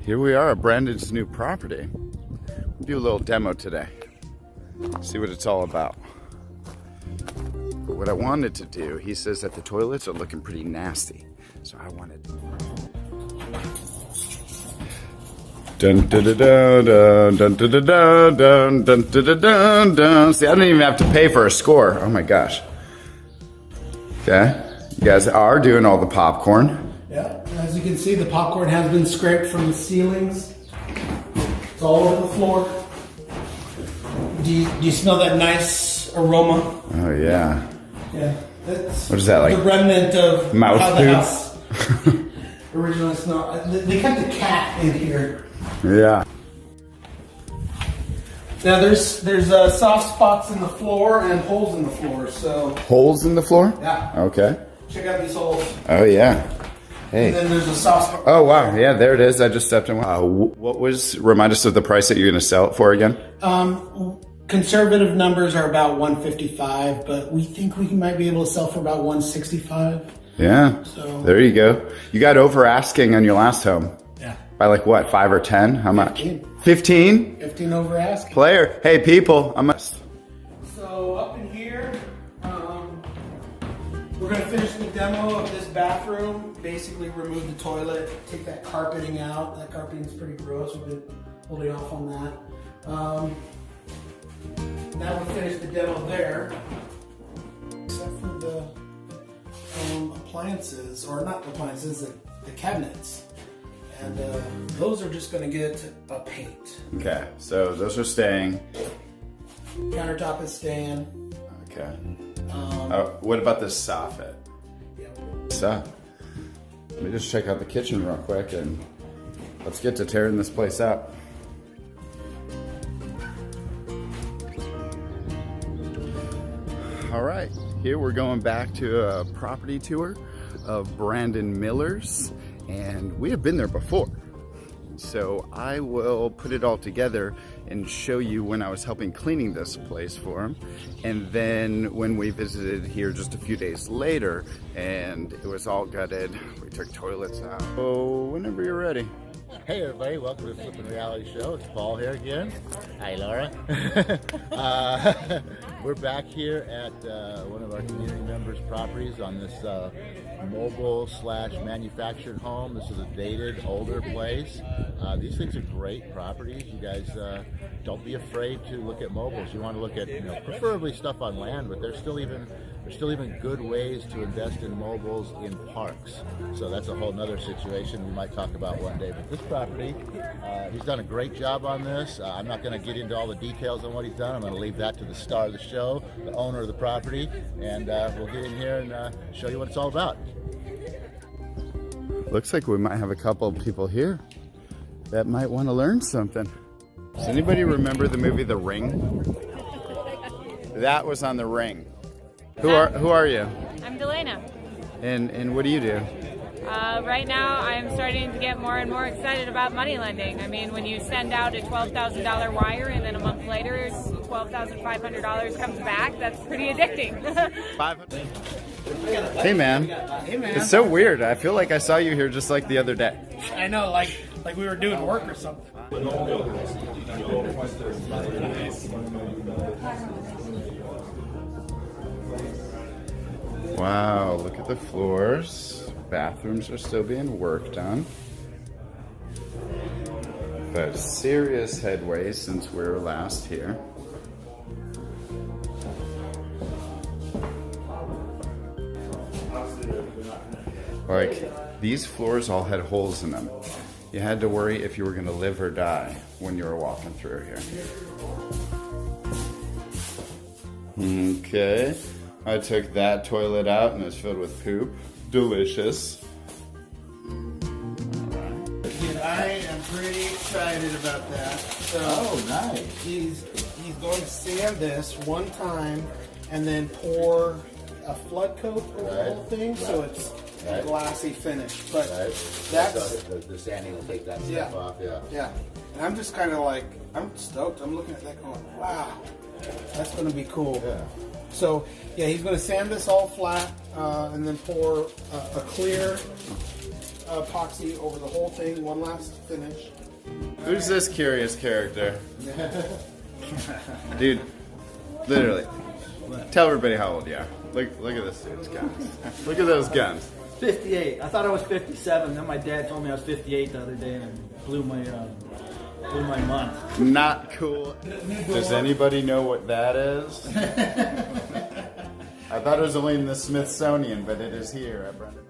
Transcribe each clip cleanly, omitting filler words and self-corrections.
Here we are at Brandon's new property. We'll do a little demo today. See what it's all about. But what I wanted to do, he says that the toilets are looking pretty nasty. So I wanted to... Dun dun dun dun dun dun dun dun dun dun dun dun. See, I didn't even have to pay for a score. Oh my gosh. Okay. You guys are doing all the popcorn. Yeah, as you can see, the popcorn has been scraped from the ceilings. It's all over the floor. Do you smell that nice aroma? Oh yeah. Yeah. That's what is that, like? The remnant of mouse how the poop? house originally smelled. They kept the cat in here. Yeah. Now there's soft spots in the floor and holes in the floor. So holes in the floor? Yeah. Okay. Check out these holes. Oh yeah. Hey. And then there's a soft spot. Oh wow. Yeah, there it is. I just stepped in. Remind us of the price that you're going to sell it for again? Conservative numbers are about 155, but we think we might be able to sell for about 165. Yeah. So there you go. You got over asking on your last home. Yeah. By like what, 5 or 10? How much? 15? 15 over asking. Player. Hey people, I'm a... So up in here, we're going to finish the demo of this bathroom. Basically remove the toilet, take that carpeting out. That carpeting is pretty gross. We've been holding off on that. Now we finish the demo there. Except for the appliances, or not the appliances, the cabinets. And those are just going to get a paint. Okay, so those are staying. Countertop is staying. Okay. What about this soffit? Yeah. So, let me just check out the kitchen real quick and let's get to tearing this place out. All right, here we're going back to a property tour of Brandon Miller's, and we have been there before. So I will put it all together and show you when I was helping cleaning this place for him, and then when we visited here just a few days later and it was all gutted. We took toilets out. So whenever you're ready. Hey everybody, welcome to the Flippin Reality Show. It's Paul here again. Hi Laura. We're back here at one of our community members' properties on this mobile / manufactured home. This is a dated, older place. These things are great properties. You guys don't be afraid to look at mobiles. You want to look at, preferably stuff on land, but there's still even good ways to invest in mobiles in parks. So that's a whole nother situation we might talk about one day. But this property, he's done a great job on this. I'm not going to get into all the details on what he's done. I'm going to leave that to the star of the show, the owner of the property, and we'll get in here and show you what it's all about. Looks like we might have a couple of people here that might want to learn something. Does anybody remember the movie The Ring? That was on The Ring. Who are you? I'm Delana. And what do you do? Right now, I'm starting to get more and more excited about money lending. I mean, when you send out a $12,000 wire and then a month later, $12,500 comes back, that's pretty addicting. 500. Hey man. Hey man. It's so weird. I feel like I saw you here just like the other day. I know, like we were doing work or something. Wow, look at the floors. Bathrooms are still being worked on. But serious headway since we were last here. Like, these floors all had holes in them. You had to worry if you were going to live or die when you were walking through here. Okay, I took that toilet out and it's filled with poop. Delicious. I am pretty excited about that. So nice. He's going to sand this one time and then pour a flood coat over the whole thing, so it's a glassy finish. But that's the sanding will take that stuff off. Yeah. And I'm just kind of like, I'm stoked. I'm looking at that going, wow, that's going to be cool. Yeah. So yeah, he's going to sand this all flat and then pour a clear epoxy over the whole thing, one last finish. Who's this curious character? Dude, literally. Tell everybody how old you are. Look at this dude's guns. Look at those guns. 58. I thought I was 57. Then my dad told me I was 58 the other day, and it blew my month. Not cool. Does anybody know what that is? I thought it was only in the Smithsonian, but it is here at Brendan.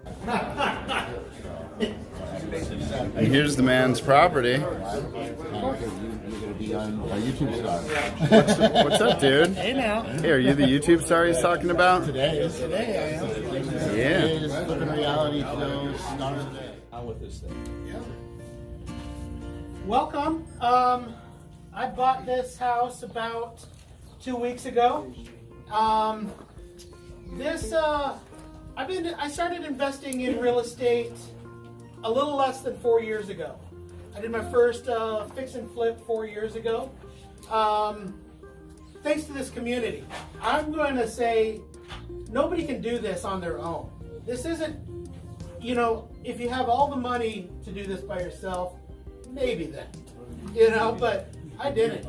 And here's the man's property. You're going to be on a YouTube star. What's up, dude? Hey now. Hey, are you the YouTube star he's talking about? Today I am. Yeah. Today's Flippin reality show starts today. On with this thing. Welcome. I bought this house about 2 weeks ago. I started investing in real estate a little less than 4 years ago. I did my first fix and flip 4 years ago. Thanks to this community. I'm going to say nobody can do this on their own. This isn't, if you have all the money to do this by yourself, maybe then, but I didn't.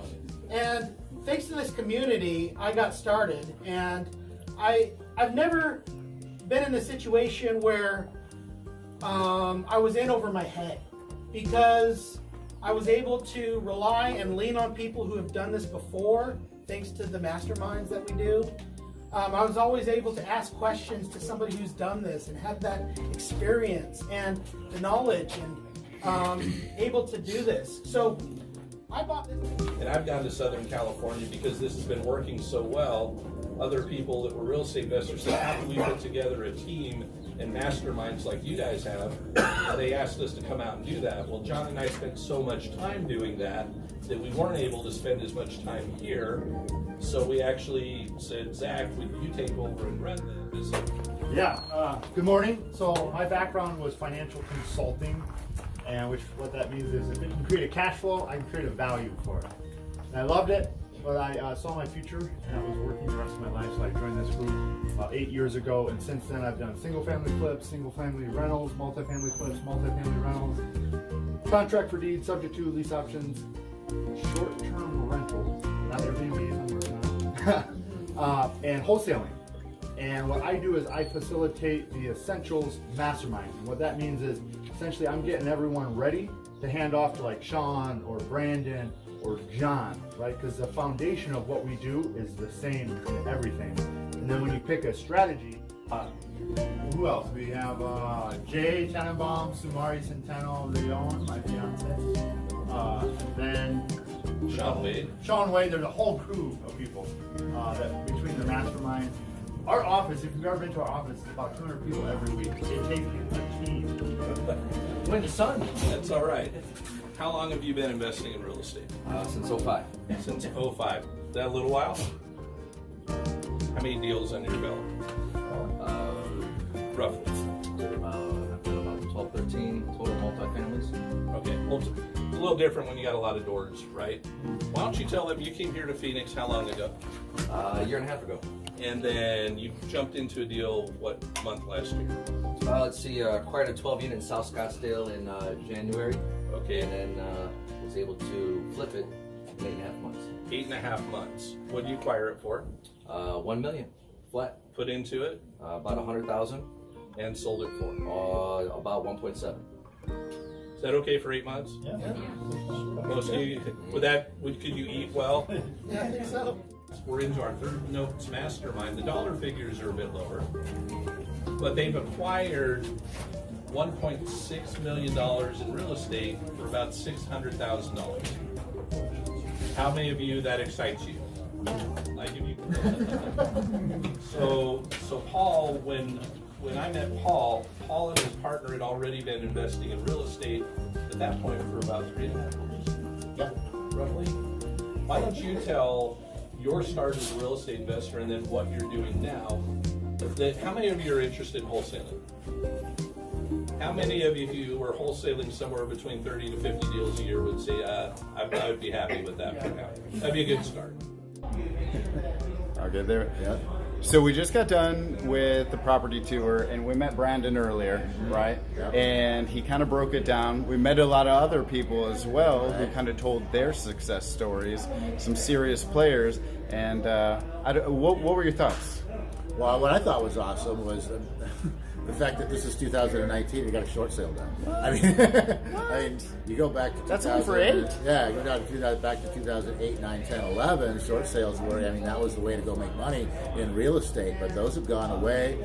And thanks to this community, I got started, and I've never been in a situation where I was in over my head, because I was able to rely and lean on people who have done this before, thanks to the masterminds that we do. I was always able to ask questions to somebody who's done this and have that experience and the knowledge and able to do this. So I bought this. And I've gone to Southern California because this has been working so well. Other people that were real estate investors said, how can we put together a team and masterminds like you guys have? They asked us to come out and do that. Well, John and I spent so much time doing that we weren't able to spend as much time here. So we actually said, Zach, would you take over and run this? Yeah, good morning. So my background was financial consulting, and what that means is if it can create a cash flow, I can create a value for it. And I loved it, but I saw my future, and I was working the rest of my life, so I joined this group about 8 years ago, and since then I've done single-family flips, single-family rentals, multifamily flips, multifamily rentals, contract for deed, subject to lease options, short-term rentals, not Airbnb, and wholesaling. And what I do is I facilitate the essentials mastermind. And what that means is essentially I'm getting everyone ready to hand off to like Sean or Brandon or John, right? Because the foundation of what we do is the same in everything. And then when you pick a strategy, who else? We have Jay Tenenbaum, Sumari Centeno, Leon, my fiance. Then Sean Wade, there's a whole crew of people that between the masterminds. Our office, if you've ever been to our office, it's about 200 people every week. It takes a team. Win the sun. That's all right. How long have you been investing in real estate? Since 05. Since 05. Is that a little while? How many deals under your belt? Roughly. I've done about 12, 13 total multifamilies. Okay, well, it's a little different when you got a lot of doors, right? Why don't you tell them you came here to Phoenix how long ago? A year and a half ago. And then you jumped into a deal, what month last year? Let's see, acquired a 12 unit in South Scottsdale in January. Okay. And then was able to flip it in 8.5 months. 8.5 months. What did you acquire it for? $1 million flat. Put into it? About 100,000. And sold it for? About 1.7. Is that okay for 8 months? Yeah. Most of you, could you eat well? Yeah, I think so. We're into our third notes mastermind. The dollar figures are a bit lower, but they've acquired $1.6 million in real estate for about $600,000. How many of you that excites you? Like if you. So Paul, when I met Paul and his partner had already been investing in real estate at that point for about 3.5 years. Yeah, roughly. Why don't you tell your start as a real estate investor and then what you're doing now? How many of you are interested in wholesaling? How many of you, if you were wholesaling somewhere between 30 to 50 deals a year, would say, I would be happy with that for now? That'd be a good start. Okay, there. Yeah. So we just got done with the property tour, and we met Brandon earlier, right? Yep. And he kind of broke it down. We met a lot of other people as well who kind of told their success stories, some serious players. And what were your thoughts? Well, what I thought was awesome was the fact that this is 2019. We got a short sale done. I mean, you go back to That's only for 8. Yeah, you go back to 2008, 9, 10, 11. Short sales were. I mean, that was the way to go make money in real estate. But those have gone away.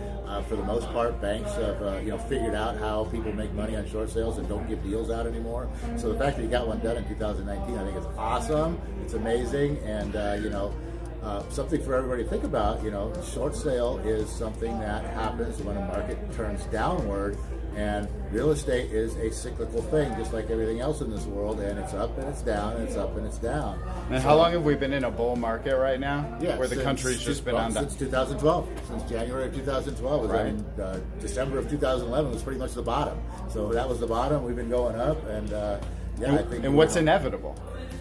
For the most part, banks have figured out how people make money on short sales and don't give deals out anymore. So the fact that you got one done in 2019, I think it's awesome. It's amazing, and something for everybody to think about. Short sale is something that happens when a market turns downward, and real estate is a cyclical thing, just like everything else in this world, and it's up and it's down, and it's up and it's down. And how long have we been in a bull market right now? Yeah, where the country's just been on that? Since 2012, since January of 2012. Right. I mean, December of 2011 was pretty much the bottom. So that was the bottom. We've been going up, and I think. And what's inevitable?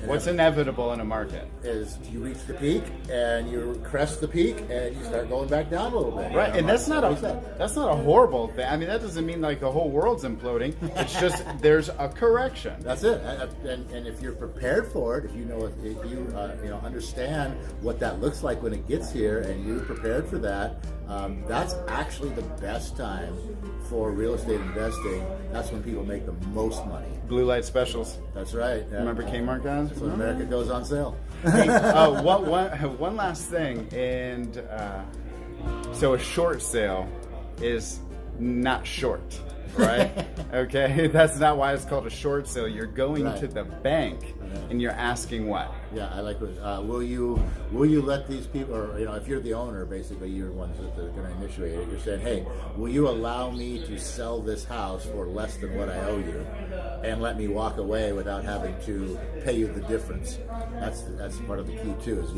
What's inevitable in a market? Is you reach the peak and you crest the peak and you start going back down a little bit. Right, and that's not a horrible thing. I mean, that doesn't mean like the whole world's imploding. It's just there's a correction. That's it. And if you're prepared for it, if you understand what that looks like when it gets here, and you're prepared for that, that's actually the best time for real estate investing. That's when people make the most money. Blue light specials. That's right. Yeah. Remember Kmart guys? That's when America goes on sale. Hey, one last thing, and so a short sale is not short, right? Okay, that's not why it's called a short sale. You're going to the bank and you're asking what? Yeah, I like what. Will you let these people, or if you're the owner, basically you're the ones that are going to initiate it. You're saying, hey, will you allow me to sell this house for less than what I owe you, and let me walk away without having to pay you the difference? That's part of the key too. Is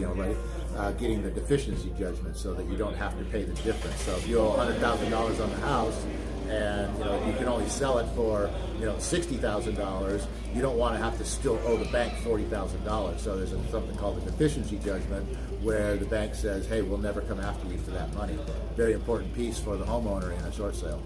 getting the deficiency judgment so that you don't have to pay the difference. So if you owe $100,000 on the house, and you can only sell it for $60,000, you don't want to have to still owe the bank $40,000. So there's something called a deficiency judgment, where the bank says, hey, we'll never come after you for that money. Very important piece for the homeowner in a short sale.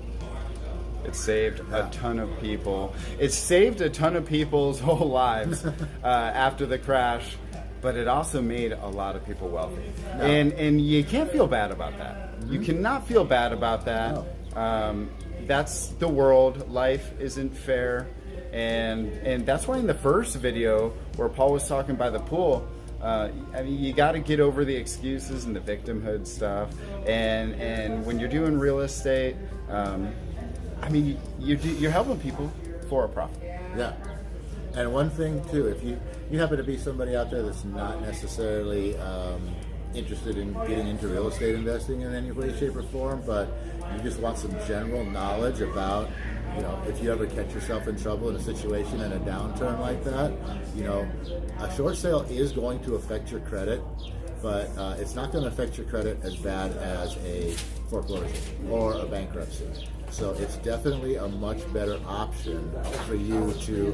It saved a ton of people. It saved a ton of people's whole lives after the crash, but it also made a lot of people wealthy. No. And you can't feel bad about that. Mm-hmm. You cannot feel bad about that. No. That's the world. Life isn't fair, and that's why in the first video where Paul was talking by the pool, you got to get over the excuses and the victimhood stuff. And when you're doing real estate, you're helping people for a profit. Yeah. And one thing too, if you happen to be somebody out there that's not necessarily interested in getting into real estate investing in any way, shape, or form, but you just want some general knowledge about, if you ever catch yourself in trouble in a situation in a downturn like that, a short sale is going to affect your credit, but it's not going to affect your credit as bad as a foreclosure or a bankruptcy. So it's definitely a much better option for you to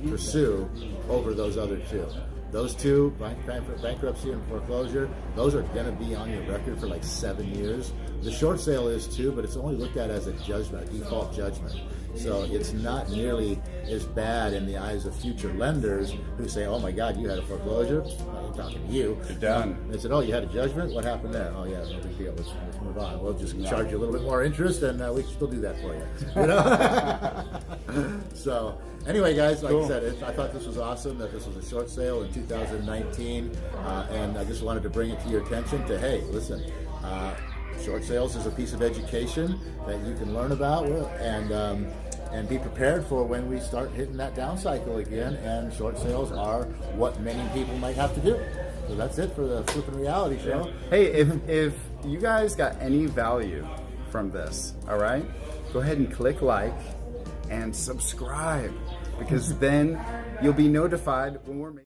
pursue over those other two. Those two, bankruptcy and foreclosure, those are going to be on your record for like 7 years. The short sale is too, but it's only looked at as a judgment, a default judgment. So it's not nearly as bad in the eyes of future lenders who say, oh my God, you had a foreclosure? I'm talking to you. You're done. They said, oh, you had a judgment? What happened there? Oh yeah, no big deal. Let's move on. We'll just charge you a little bit more interest, and we can still do that for you. So anyway, guys, like I said, I thought this was awesome that this was a short sale in 2019, and I just wanted to bring it to your attention to, hey, listen, short sales is a piece of education that you can learn about and be prepared for when we start hitting that down cycle again, and short sales are what many people might have to do. So that's it for the Flippin' Reality Show. Hey, if you guys got any value from this, all right, go ahead and click like and subscribe, because then you'll be notified when we're making